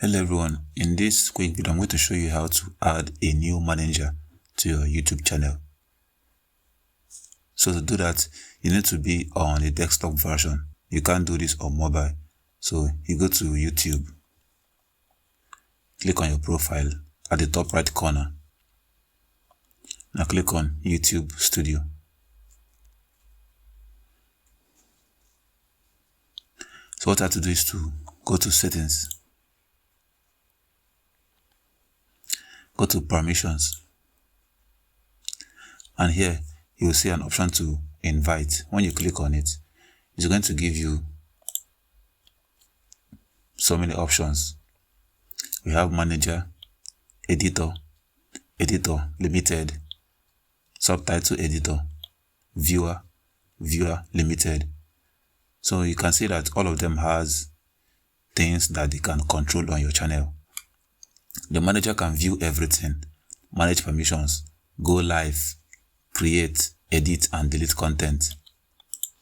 Hello everyone, in this quick video I'm going to show you how to add a new manager to your YouTube channel. So to do that, you need to be on a desktop version. You can't do this on mobile. So you go to YouTube, click on your profile at the top right corner. Now click on YouTube Studio. So what I have to do is to go to settings, go to permissions, and here you will see an option to invite. When you click on it, it's going to give you so many options. We have manager, editor, editor limited, subtitle editor, viewer, viewer limited. So you can see that all of them has things that they can control on your channel. The manager can view everything, manage permissions, go live, create, edit and delete content.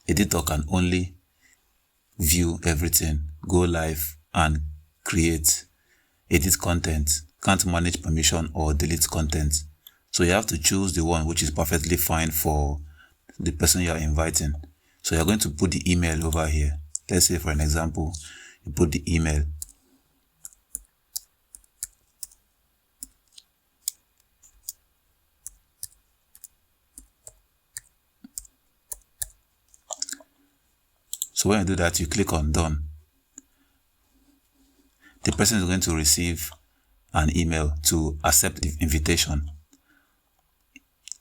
Editor can only view everything, go live and create, edit content, can't manage permission or delete content. So you have to choose the one which is perfectly fine for the person you are inviting. So you're going to put the email over here. Let's say for an example, you put the email. So when you do that, you click on done. The person is going to receive an email to accept the invitation.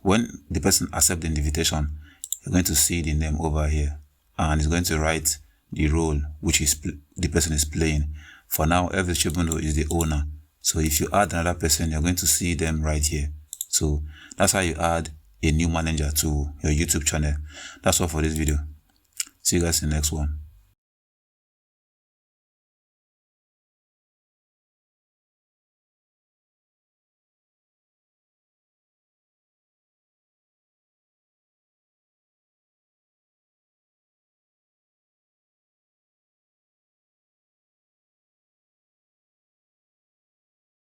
When the person accepts the invitation, you're going to see the name over here, and it's going to write the role which is the person is playing. For now, every Chibundo is the owner. So if you add another person, you're going to see them right here. So that's how you add a new manager to your YouTube channel. That's all for this video. See you guys in the next one.